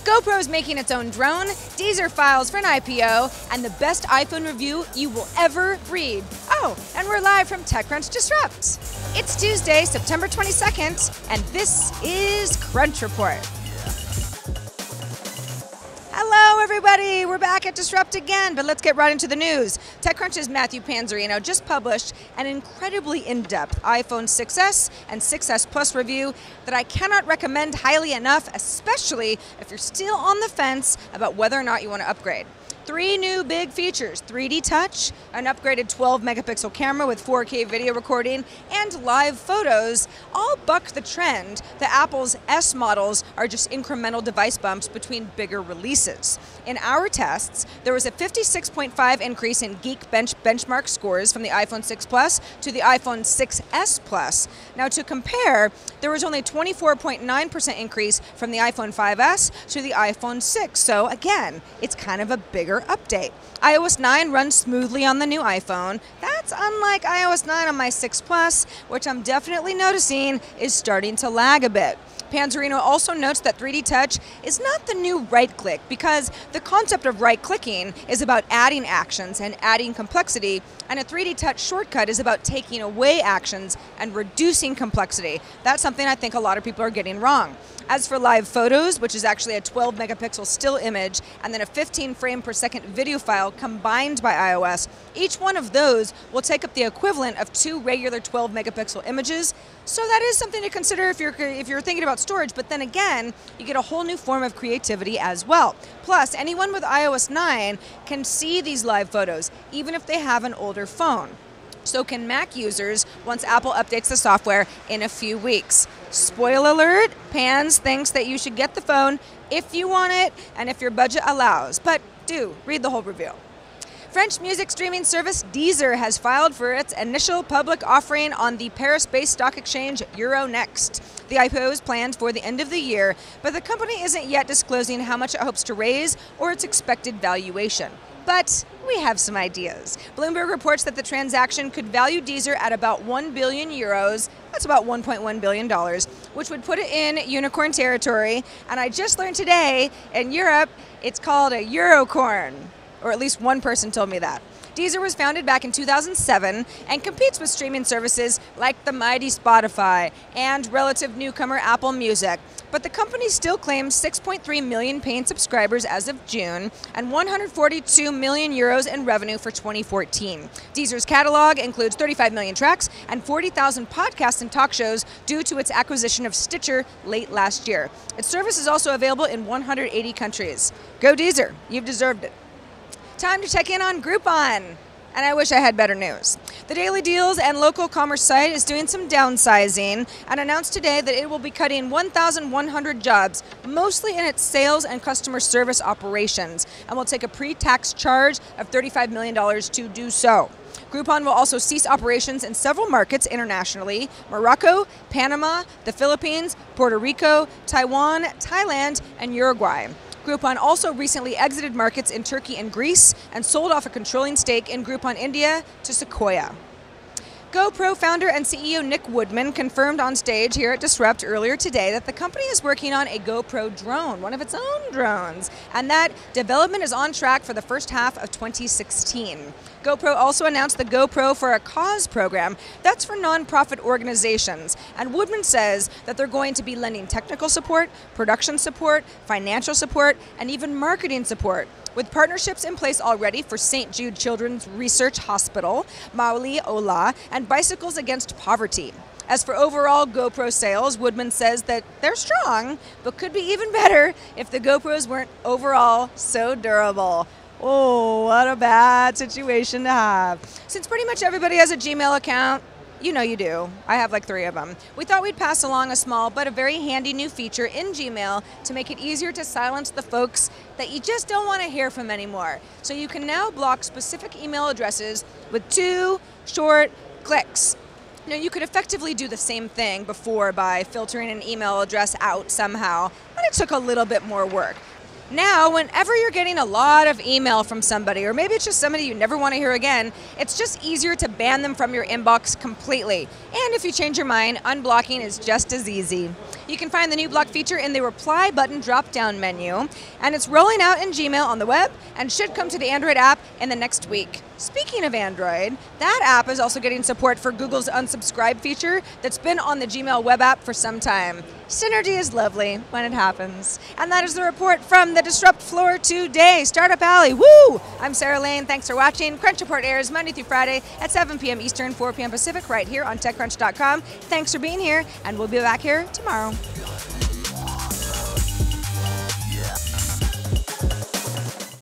GoPro is making its own drone, Deezer files for an IPO, and the best iPhone review you will ever read. Oh, and we're live from TechCrunch Disrupt. It's Tuesday, September 22nd, and this is Crunch Report. Hello, everybody. We're back at Disrupt again, but let's get right into the news. TechCrunch's Matthew Panzarino just published an incredibly in-depth iPhone 6s and 6s Plus review that I cannot recommend highly enough, especially if you're still on the fence about whether or not you want to upgrade. 3 new big features: 3D touch, an upgraded 12 megapixel camera with 4K video recording, and live photos all buck the trend that Apple's S models are just incremental device bumps between bigger releases. In our tests, there was a 56.5 increase in Geekbench benchmark scores from the iPhone 6 Plus to the iPhone 6s Plus. Now, to compare, there was only 24.9% increase from the iPhone 5s to the iPhone 6. So again, it's kind of a bigger update. iOS 9 runs smoothly on the new iPhone. That's unlike iOS 9 on my 6 Plus, which I'm definitely noticing is starting to lag a bit. Panzarino also notes that 3D Touch is not the new right-click, because the concept of right-clicking is about adding actions and adding complexity, and a 3D Touch shortcut is about taking away actions and reducing complexity. That's something I think a lot of people are getting wrong. As for live photos, which is actually a 12 megapixel still image and then a 15 frame per second video file combined by iOS, each one of those will take up the equivalent of 2 regular 12 megapixel images. So that is something to consider if you're thinking about storage, but then again, you get a whole new form of creativity as well. Plus, anyone with iOS 9 can see these live photos, even if they have an older phone. So can Mac users once Apple updates the software in a few weeks. Spoiler alert, Pans thinks that you should get the phone if you want it and if your budget allows. But do read the whole review. French music streaming service Deezer has filed for its initial public offering on the Paris-based stock exchange Euronext. The IPO is planned for the end of the year, but the company isn't yet disclosing how much it hopes to raise or its expected valuation. But we have some ideas. Bloomberg reports that the transaction could value Deezer at about 1 billion euros, that's about $1.1 billion, which would put it in unicorn territory. And I just learned today, in Europe, it's called a Eurocorn, or at least one person told me that. Deezer was founded back in 2007 and competes with streaming services like the mighty Spotify and relative newcomer Apple Music. But the company still claims 6.3 million paying subscribers as of June and 142 million euros in revenue for 2014. Deezer's catalog includes 35 million tracks and 40,000 podcasts and talk shows due to its acquisition of Stitcher late last year. Its service is also available in 180 countries. Go Deezer, you've deserved it. Time to check in on Groupon. And I wish I had better news. The Daily Deals and local commerce site is doing some downsizing and announced today that it will be cutting 1,100 jobs, mostly in its sales and customer service operations, and will take a pre-tax charge of $35 million to do so. Groupon will also cease operations in several markets internationally: Morocco, Panama, the Philippines, Puerto Rico, Taiwan, Thailand, and Uruguay. Groupon also recently exited markets in Turkey and Greece and sold off a controlling stake in Groupon India to Sequoia. GoPro founder and CEO Nick Woodman confirmed on stage here at Disrupt earlier today that the company is working on a GoPro drone, one of its own drones, and that development is on track for the first half of 2016. GoPro also announced the GoPro for a Cause program that's for nonprofit organizations, and Woodman says that they're going to be lending technical support, production support, financial support, and even marketing support, with partnerships in place already for St. Jude Children's Research Hospital, Mauli Ola, and Bicycles Against Poverty. As for overall GoPro sales, Woodman says that they're strong, but could be even better if the GoPros weren't overall so durable. Oh, what a bad situation to have. Since pretty much everybody has a Gmail account, you know you do. I have like 3 of them. We thought we'd pass along a small but a very handy new feature in Gmail to make it easier to silence the folks that you just don't want to hear from anymore. So you can now block specific email addresses with 2 short clicks. Now, you could effectively do the same thing before by filtering an email address out somehow, but it took a little bit more work. Now, whenever you're getting a lot of email from somebody, or maybe it's just somebody you never want to hear again, it's just easier to ban them from your inbox completely. And if you change your mind, unblocking is just as easy. You can find the new block feature in the reply button drop-down menu, and it's rolling out in Gmail on the web and should come to the Android app in the next week. Speaking of Android, that app is also getting support for Google's unsubscribe feature that's been on the Gmail web app for some time. Synergy is lovely when it happens. And that is the report from the Disrupt floor today. Startup Alley, woo! I'm Sarah Lane, thanks for watching. Crunch Report airs Monday through Friday at 7 p.m. Eastern, 4 p.m. Pacific, right here on TechCrunch.com. Thanks for being here, and we'll be back here tomorrow.